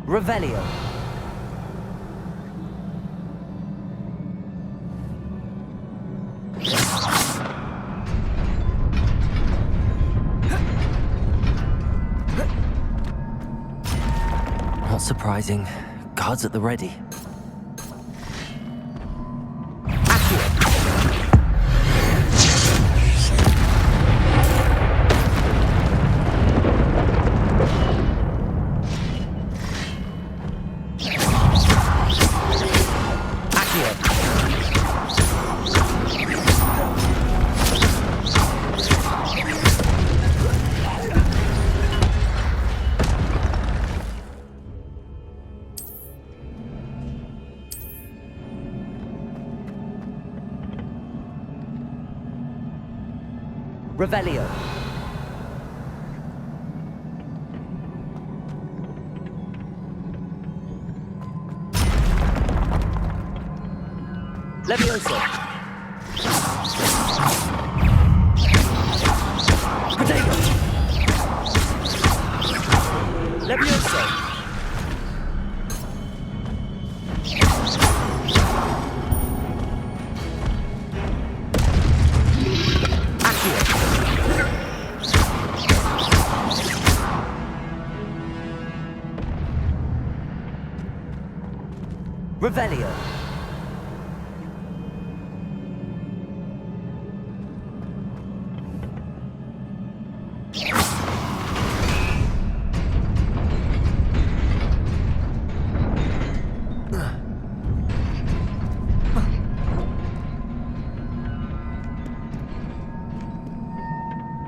Revelio. Not surprising. Guards at the ready. Revelio. Levioso. Protego. Levioso. Revelio.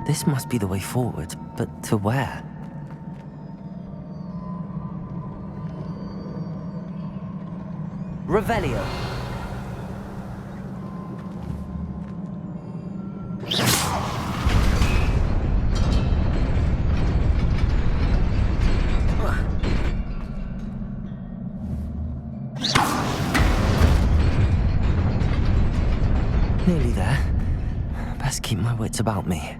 This must be the way forward, but to where? Revelio. Nearly there. Best keep my wits about me.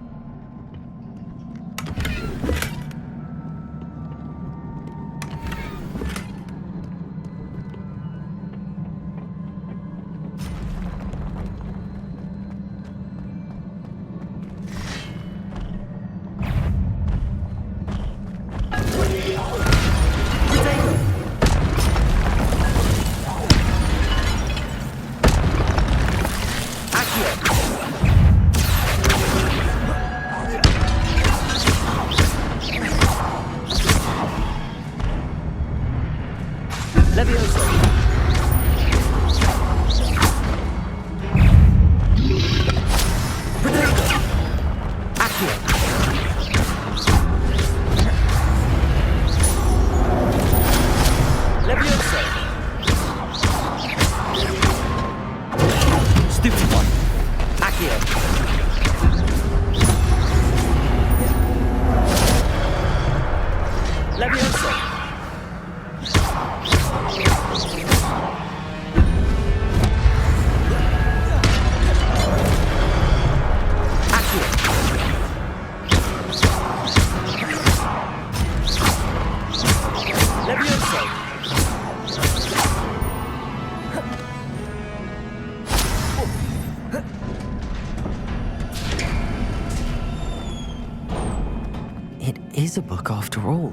It is a book after all.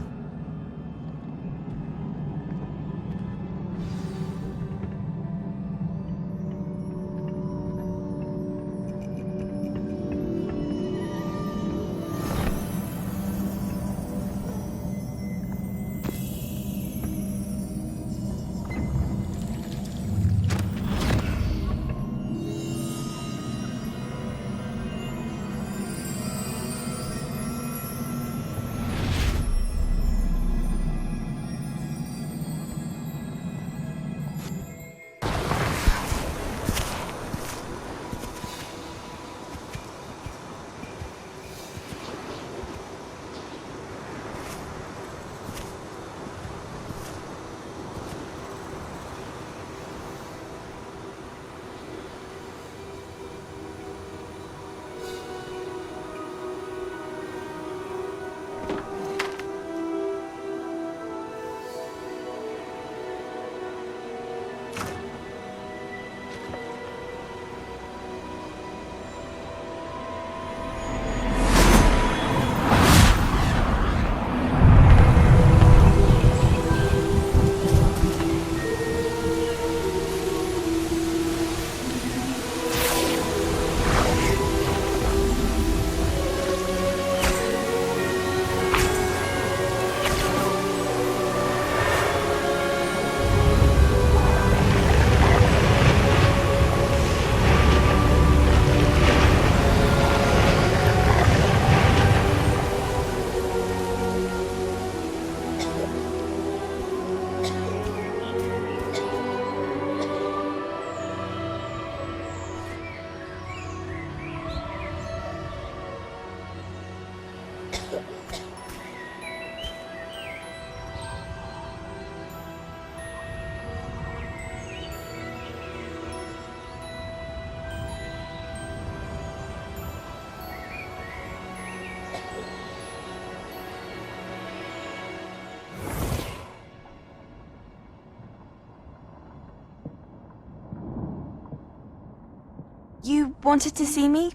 You wanted to see me?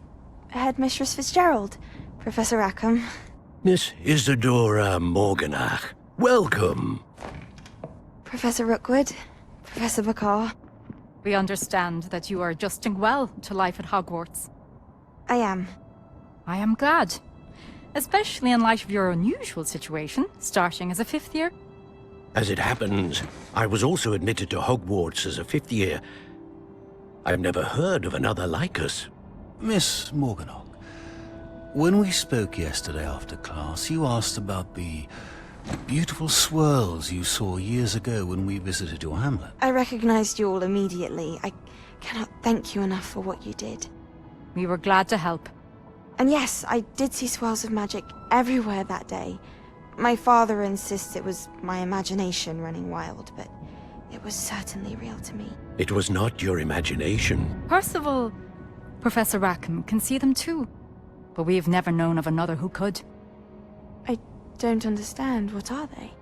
Headmistress Fitzgerald, Professor Rackham. Miss Isadora Morganach, welcome. Professor Rookwood, Professor Bakar. We understand that you are adjusting well to life at Hogwarts. I am. I am glad. Especially in light of your unusual situation, starting as a fifth year. As it happens, I was also admitted to Hogwarts as a fifth year. I've never heard of another like us. Miss Morganach, when we spoke yesterday after class, you asked about the beautiful swirls you saw years ago when we visited your hamlet. I recognized you all immediately. I cannot thank you enough for what you did. We were glad to help. And yes, I did see swirls of magic everywhere that day. My father insists it was my imagination running wild, but it was certainly real to me. It was not your imagination. Percival, Professor Rackham can see them too. But we have never known of another who could. I don't understand. What are they?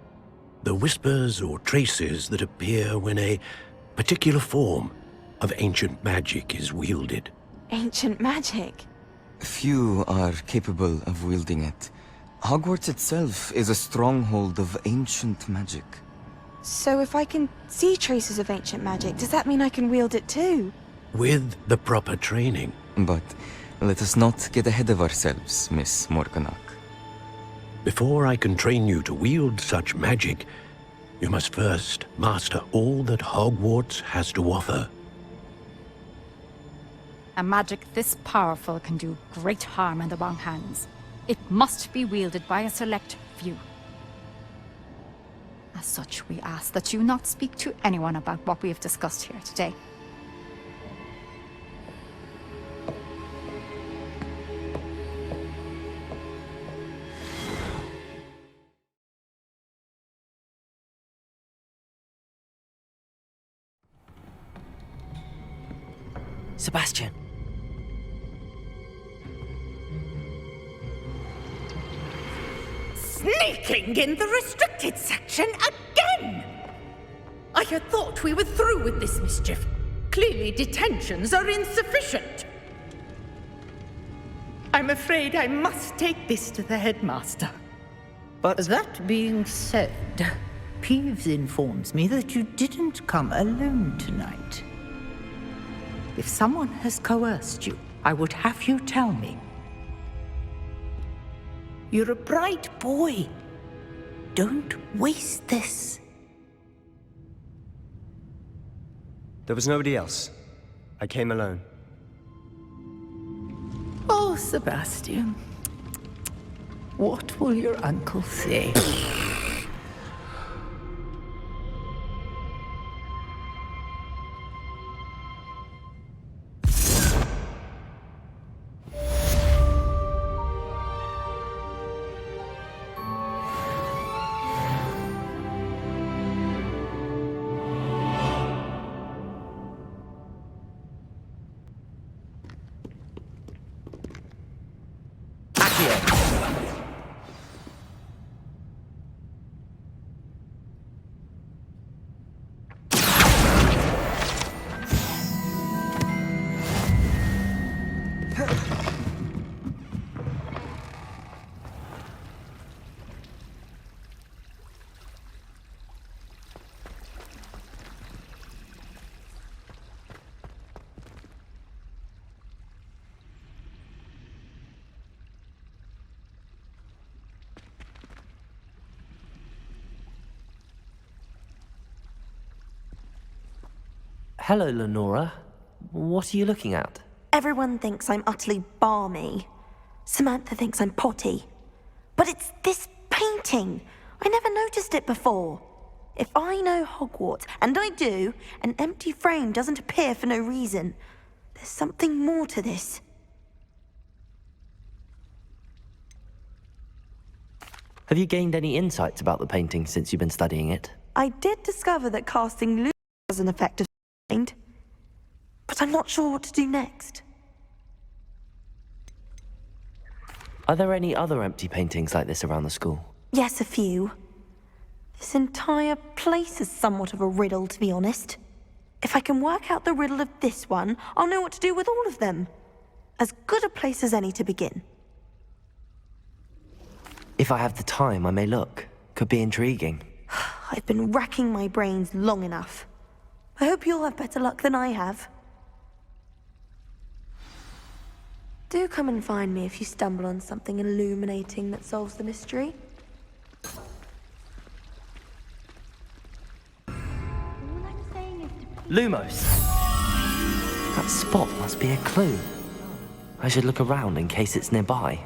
The whispers or traces that appear when a particular form of ancient magic is wielded. Ancient magic? Few are capable of wielding it. Hogwarts itself is a stronghold of ancient magic. So if I can see traces of ancient magic, does that mean I can wield it too? With the proper training. But let us not get ahead of ourselves, Miss Morganach. Before I can train you to wield such magic, you must first master all that Hogwarts has to offer. A magic this powerful can do great harm in the wrong hands. It must be wielded by a select few. As such, we ask that you not speak to anyone about what we have discussed here today. Sebastian. Sneaking in the restricted section again! I had thought we were through with this mischief. Clearly detentions are insufficient. I'm afraid I must take this to the headmaster. But that being said, Peeves informs me that you didn't come alone tonight. If someone has coerced you, I would have you tell me. You're a bright boy. Don't waste this. There was nobody else. I came alone. Oh, Sebastian. What will your uncle say? Hello, Lenora. What are you looking at? Everyone thinks I'm utterly balmy. Samantha thinks I'm potty. But it's this painting. I never noticed it before. If I know Hogwarts, and I do, an empty frame doesn't appear for no reason. There's something more to this. Have you gained any insights about the painting since you've been studying it? I did discover that casting Lumos has an effect of mind, but I'm not sure what to do next. Are there any other empty paintings like this around the school? Yes, a few. This entire place is somewhat of a riddle, to be honest. If I can work out the riddle of this one, I'll know what to do with all of them. As good a place as any to begin. If I have the time, I may look. Could be intriguing. I've been racking my brains long enough. I hope you'll have better luck than I have. Do come and find me if you stumble on something illuminating that solves the mystery. Lumos! That spot must be a clue. I should look around in case it's nearby.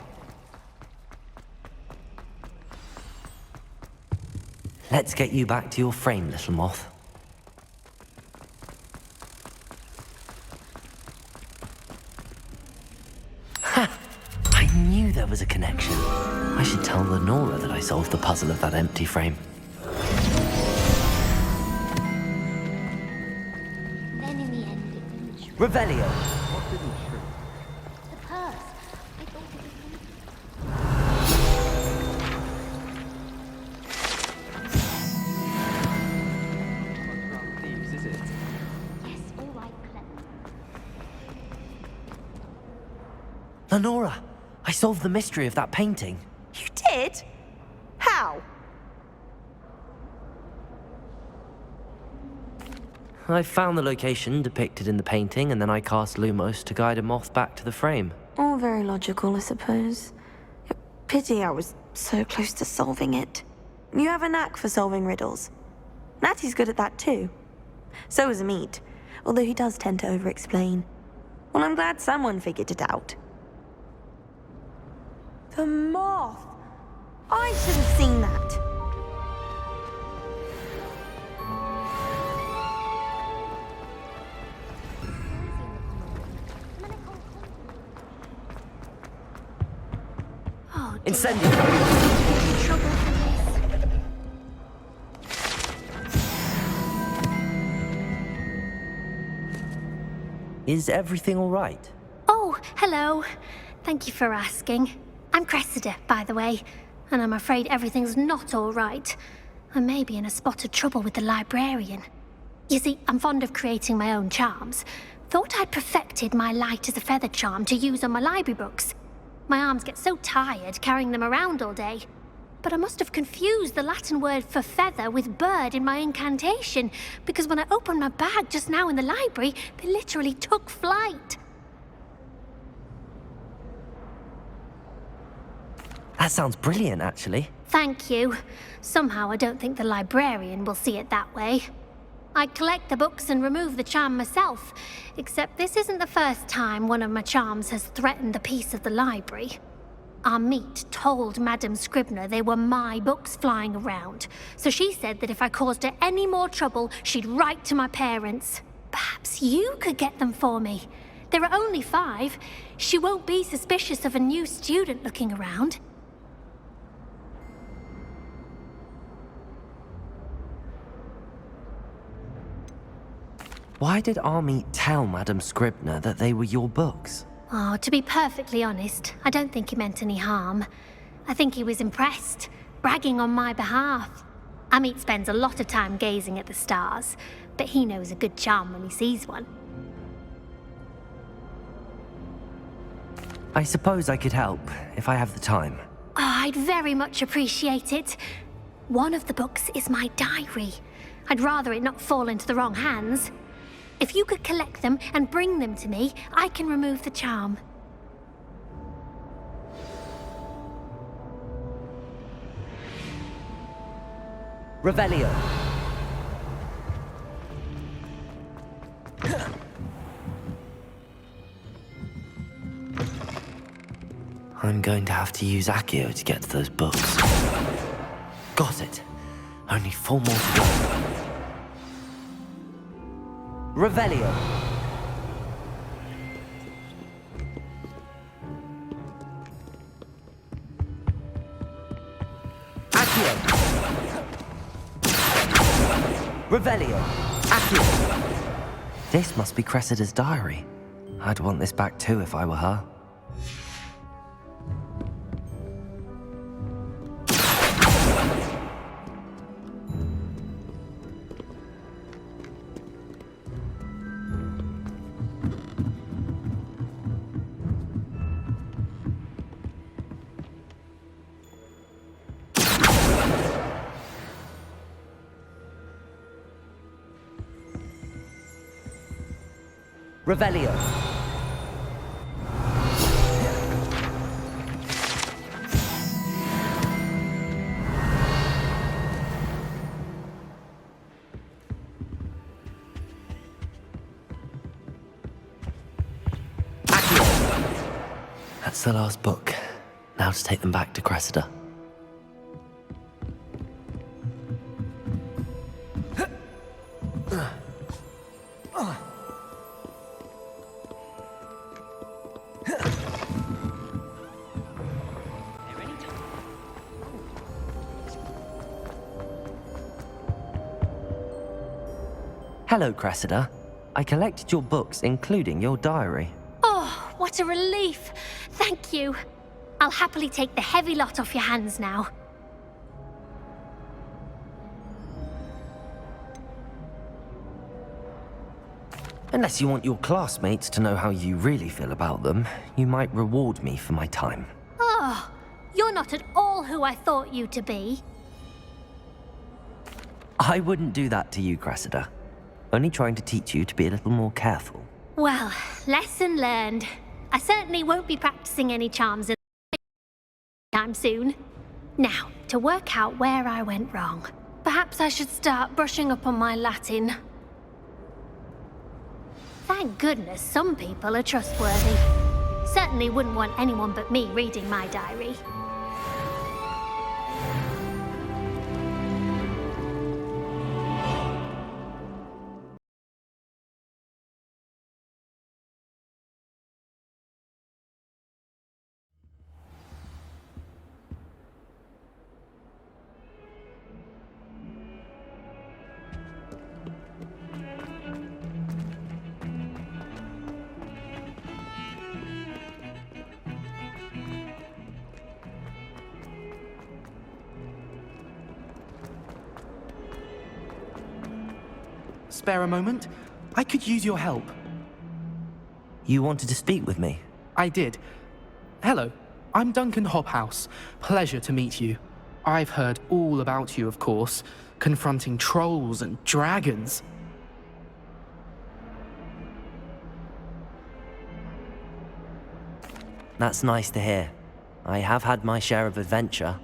Let's get you back to your frame, little moth. Ha! I knew there was a connection. I should tell Lenora that I solved the puzzle of that empty frame. Then in the end, it was true. Revelio! What didn't true? The purse. I thought it was Thieves, is it? yes, all right, Clem. Lenora! I solved the mystery of that painting. You did? How? I found the location depicted in the painting, and then I cast Lumos to guide a moth back to the frame. All very logical, I suppose. Pity I was so close to solving it. You have a knack for solving riddles. Natty's good at that too. So is Amit, although he does tend to over-explain. Well, I'm glad someone figured it out. The moth! I should have seen that. Oh, Incendio! trouble for this. Is everything all right? Oh, hello. Thank you for asking. I'm Cressida, by the way, and I'm afraid everything's not all right. I may be in a spot of trouble with the librarian. You see, I'm fond of creating my own charms. Thought I'd perfected my light as a feather charm to use on my library books. My arms get so tired carrying them around all day. But I must have confused the Latin word for feather with bird in my incantation, because when I opened my bag just now in the library, they literally took flight. That sounds brilliant, actually. Thank you. Somehow I don't think the librarian will see it that way. I collect the books and remove the charm myself, except this isn't the first time one of my charms has threatened the peace of the library. Amit told Madame Scribner they were my books flying around, so she said that if I caused her any more trouble, she'd write to my parents. Perhaps you could get them for me. There are only 5. She won't be suspicious of a new student looking around. Why did Army tell Madame Scribner that they were your books? Oh, to be perfectly honest, I don't think he meant any harm. I think he was impressed, bragging on my behalf. Amit spends a lot of time gazing at the stars, but he knows a good charm when he sees one. I suppose I could help, if I have the time. Oh, I'd very much appreciate it. One of the books is my diary. I'd rather it not fall into the wrong hands. If you could collect them and bring them to me, I can remove the charm. Revelio! I'm going to have to use Accio to get to those books. Got it. Only 4 more to go. Revelio! Accio! Revelio! Accio! This must be Cressida's diary. I'd want this back too if I were her. Revelio. That's the last book. Now to take them back to Cressida. Hello, Cressida. I collected your books, including your diary. Oh, what a relief. Thank you. I'll happily take the heavy lot off your hands now. Unless you want your classmates to know how you really feel about them, you might reward me for my time. Oh, you're not at all who I thought you to be. I wouldn't do that to you, Cressida. Only trying to teach you to be a little more careful. Well, lesson learned. I certainly won't be practicing any charms anytime soon. Now, to work out where I went wrong. Perhaps I should start brushing up on my Latin. Thank goodness some people are trustworthy. Certainly wouldn't want anyone but me reading my diary. Spare a moment? I could use your help. You wanted to speak with me? I did. Hello, I'm Duncan Hobhouse. Pleasure to meet you. I've heard all about you, of course, confronting trolls and dragons. That's nice to hear. I have had my share of adventure.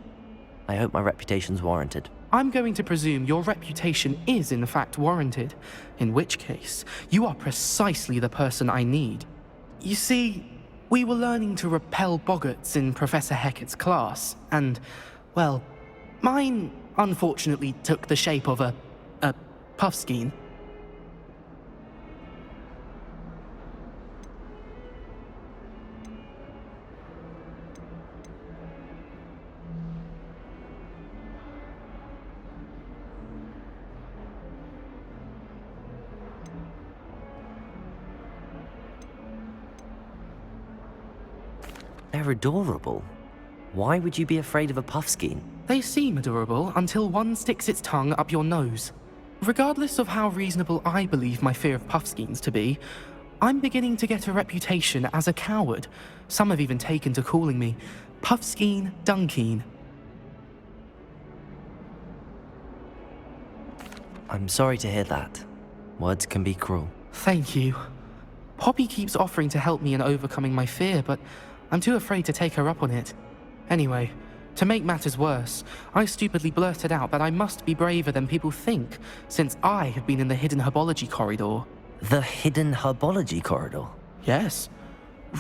I hope my reputation's warranted. I'm going to presume your reputation is in fact warranted, in which case, you are precisely the person I need. You see, we were learning to repel boggarts in Professor Hecat's class, and, well, mine unfortunately took the shape of a puffskein. They're adorable. Why would you be afraid of a puffskein? They seem adorable until one sticks its tongue up your nose. Regardless of how reasonable I believe my fear of puffskeins to be, I'm beginning to get a reputation as a coward. Some have even taken to calling me Puffskein Dunkeen. I'm sorry to hear that. Words can be cruel. Thank you. Poppy keeps offering to help me in overcoming my fear, but I'm too afraid to take her up on it. Anyway, to make matters worse, I stupidly blurted out that I must be braver than people think, since I have been in the hidden herbology corridor. The hidden herbology corridor? Yes.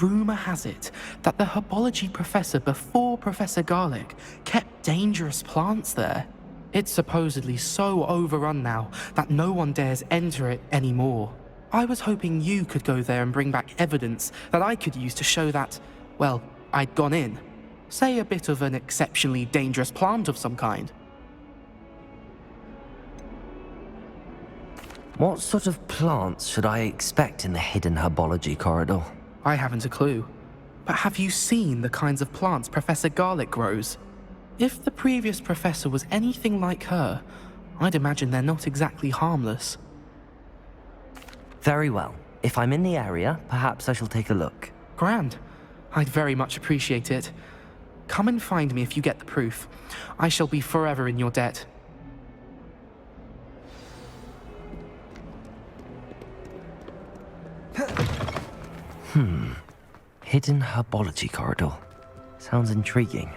Rumor has it that the herbology professor before Professor Garlic kept dangerous plants there. It's supposedly so overrun now that no one dares enter it anymore. I was hoping you could go there and bring back evidence that I could use to show that, well, I'd gone in. Say a bit of an exceptionally dangerous plant of some kind. What sort of plants should I expect in the hidden herbology corridor? I haven't a clue. But have you seen the kinds of plants Professor Garlick grows? If the previous professor was anything like her, I'd imagine they're not exactly harmless. Very well. If I'm in the area, perhaps I shall take a look. Grand. I'd very much appreciate it. Come and find me if you get the proof. I shall be forever in your debt. Hidden herbology corridor. Sounds intriguing.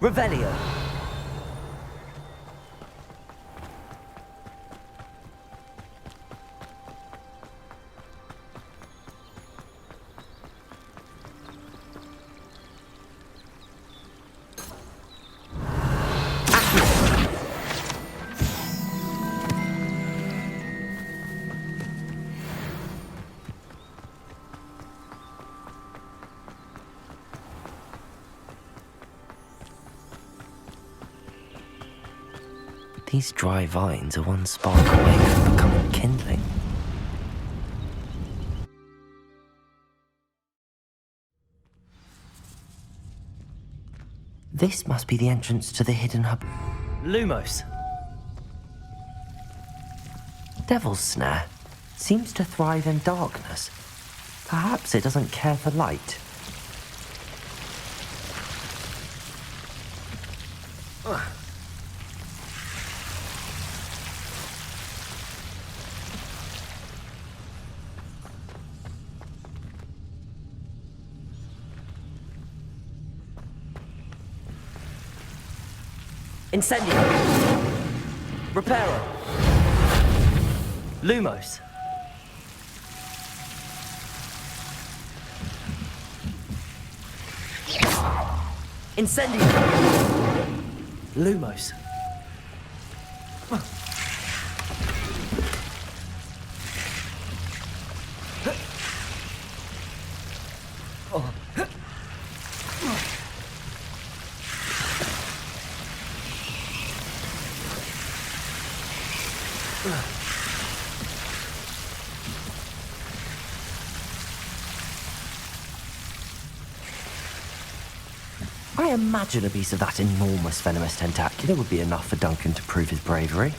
Revelio. These dry vines are one spark away from becoming kindling. This must be the entrance to the hidden hub. Lumos. Devil's Snare seems to thrive in darkness. Perhaps it doesn't care for light. Incendio. Reparo. Lumos. Incendio. Lumos. I imagine a piece of that enormous venomous tentacular would be enough for Duncan to prove his bravery.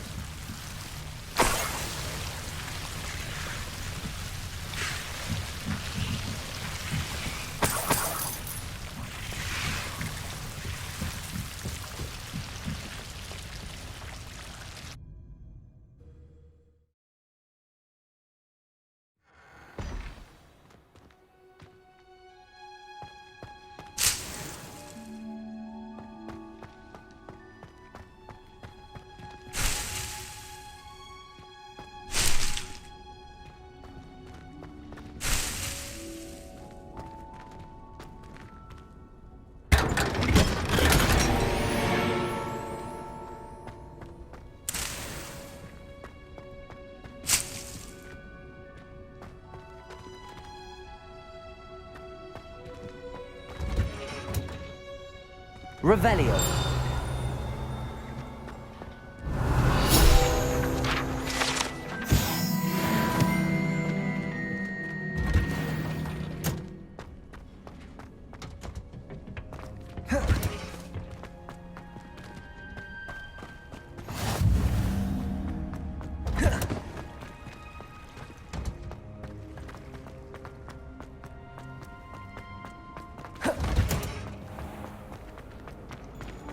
Revelio.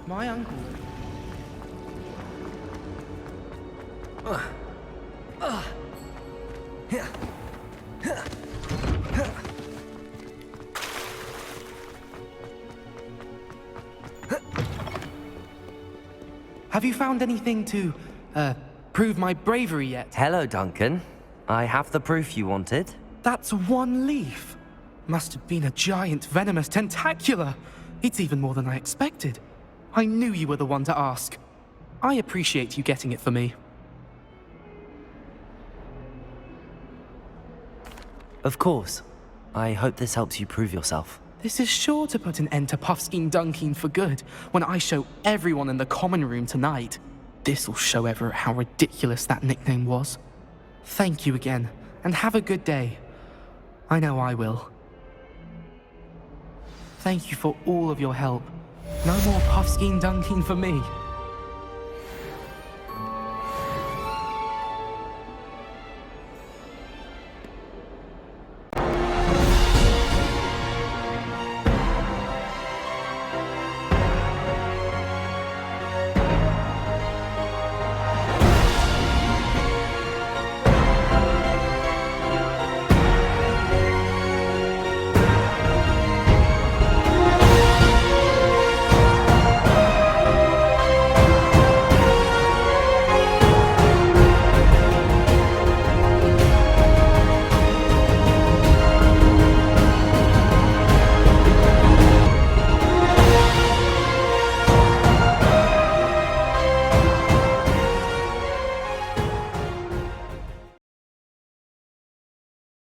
My uncle. Have you found anything to, prove my bravery yet? Hello, Duncan. I have the proof you wanted. That's one leaf. Must have been a giant venomous tentacula. It's even more than I expected. I knew you were the one to ask. I appreciate you getting it for me. Of course. I hope this helps you prove yourself. This is sure to put an end to Puffskein Dunkin for good when I show everyone in the common room tonight. This'll show Everett how ridiculous that nickname was. Thank you again, and have a good day. I know I will. Thank you for all of your help. No more Puffskein Dunkin for me.